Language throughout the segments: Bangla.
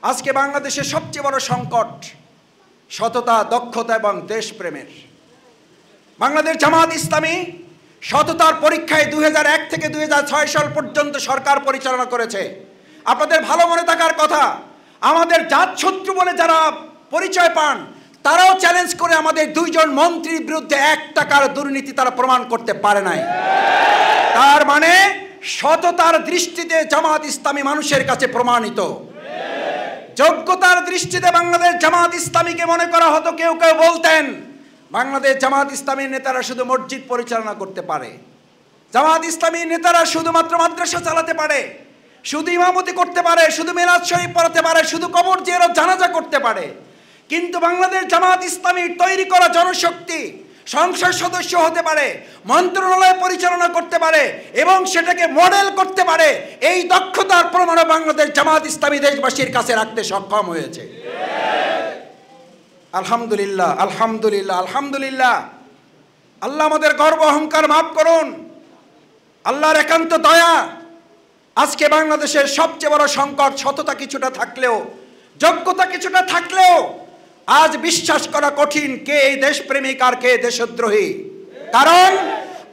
আজকে বাংলাদেশের সবচেয়ে বড় সংকট সততা, দক্ষতা এবং দেশপ্রেমের। বাংলাদেশ জামাত ইসলামী সততার পরীক্ষায় 2001 থেকে 2006 সাল পর্যন্ত সরকার পরিচালনা করেছে। আপনাদের ভালো মনে থাকার কথা, আমাদের জাতশত্রু বলে যারা পরিচয় পান তারাও চ্যালেঞ্জ করে আমাদের 2 জন মন্ত্রীর বিরুদ্ধে 1 টাকার দুর্নীতি তারা প্রমাণ করতে পারে নাই। তার মানে সততার দৃষ্টিতে জামাত ইসলামী মানুষের কাছে প্রমাণিত। যোগ্যতার দৃষ্টিতে বাংলাদেশ জামাত ইসলামীকে মনে করা হতো, কেউ কেউ বলতেন বাংলাদেশ জামাত ইসলামীর নেতারা শুধু মসজিদ পরিচালনা করতে পারে, জামাত ইসলামীর নেতারা শুধুমাত্র মাদ্রাসা চালাতে পারে, শুধু ইমামতি করতে পারে, শুধু মিলাদ শরীফ পড়াতে পারে, শুধু কবর জিয়ারত জানাজা করতে পারে। কিন্তু বাংলাদেশ জামাত ইসলামীর তৈরি করা জনশক্তি সংসদ সদস্য হতে পারে, মন্ত্রণালয় পরিচালনা করতে পারে এবং সেটাকে মডেল করতে পারে। এই দক্ষতার প্রমাণ বাংলাদেশ জামাত ইসলামী দেশবাসীর কাছে রাখতে সক্ষম হয়েছে। আলহামদুলিল্লাহ, আলহামদুলিল্লাহ, আলহামদুলিল্লাহ। আল্লাহ আমাদের গর্ব অহংকার মাফ করুন। আল্লাহর একান্ত দয়া। আজকে বাংলাদেশের সবচেয়ে বড় সংকট সততা কিছুটা থাকলেও, যোগ্যতা কিছুটা থাকলেও আজ বিশ্বাস করা কঠিন কে এই দেশপ্রেমিক আর কে দেশদ্রোহী। কারণ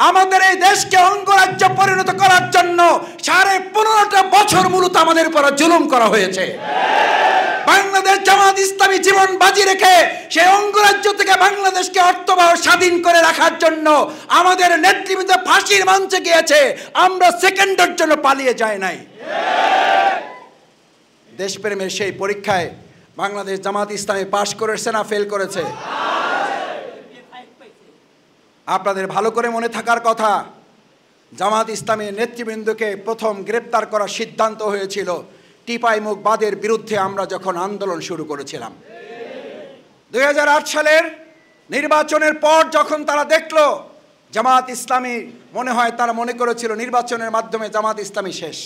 আমাদের এই দেশকে অঙ্গরাজ্য পরিণত করার জন্য 15.5 বছর মূলত আমাদের উপর জুলুম করা হয়েছে। বাংলাদেশ জামাত ইসলামী জীবন বাজি রেখে সেই অঙ্গরাজ্য থেকে বাংলাদেশকে অর্থবহ স্বাধীন করে রাখার জন্য আমাদের নেতৃবৃন্দ ফাঁসির মঞ্চে গিয়েছে, আমরা সেকেন্ডের জন্য পালিয়ে যাই নাই। দেশপ্রেমের সেই পরীক্ষায় বাংলাদেশ জামাত ইসলামী পাশ করেছে না ফেল করেছে? আপনাদের ভালো করে মনে থাকার কথা, জামাত ইসলামের নেতৃবৃন্দকে প্রথম গ্রেপ্তার করার সিদ্ধান্ত হয়েছিল টিপাইমুখবাদের বিরুদ্ধে আমরা যখন আন্দোলন শুরু করেছিলাম। 2008 সালের নির্বাচনের পর যখন তারা দেখলো জামাত ইসলামী, মনে হয় তারা মনে করেছিল নির্বাচনের মাধ্যমে জামাত ইসলামী শেষ।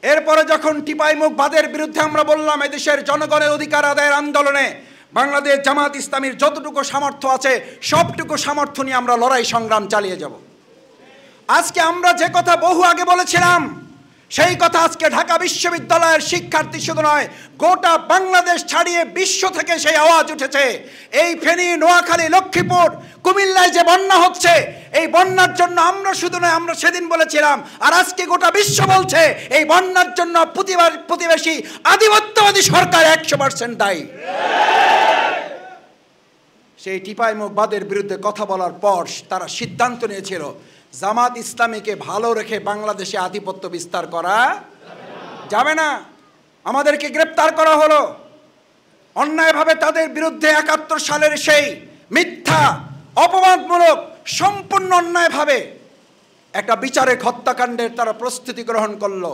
এরপরে যখন টিপাইমুখবাদের বিরুদ্ধে আমরা বললাম এদেশের জনগণের অধিকার আদায়ের আন্দোলনে বাংলাদেশ জামাত ইসলামীর যতটুকু সামর্থ্য আছে সবটুকু সামর্থ্য নিয়ে আমরা লড়াই সংগ্রাম চালিয়ে যাব। আজকে আমরা যে কথা বহু আগে বলেছিলাম সেই কথা আজকে ঢাকা বিশ্ববিদ্যালয়ের শিক্ষার্থী শুধু নয়, গোটা বাংলাদেশ ছাড়িয়ে বিশ্ব থেকে সেই আওয়াজ উঠেছে। এই ফেনী, নোয়াখালী, লক্ষ্মীপুর, কুমিল্লায় যে বন্যা হচ্ছে, এই বন্যার জন্য আমরা শুধু নয়, আমরা সেদিন বলেছিলাম আর আজকে গোটা বিশ্ব বলছে এই বন্যার জন্য প্রতিবেশী আধিপত্যবাদী সরকার 100% দায়ী। সেই টিপাইমুখবাদের বিরুদ্ধে কথা বলার পর তারা সিদ্ধান্ত নিয়েছিল জামাত ইসলামীকে ভালো রেখে বাংলাদেশে আধিপত্য বিস্তার করা যাবে না। আমাদেরকে গ্রেপ্তার করা হলো অন্যায়ভাবে। তাদের বিরুদ্ধে 71 সালের সেই মিথ্যা, অপবাদমূলক, সম্পূর্ণ অন্যায়ভাবে একটা বিচারিক হত্যাকাণ্ডের তারা প্রস্তুতি গ্রহণ করলো।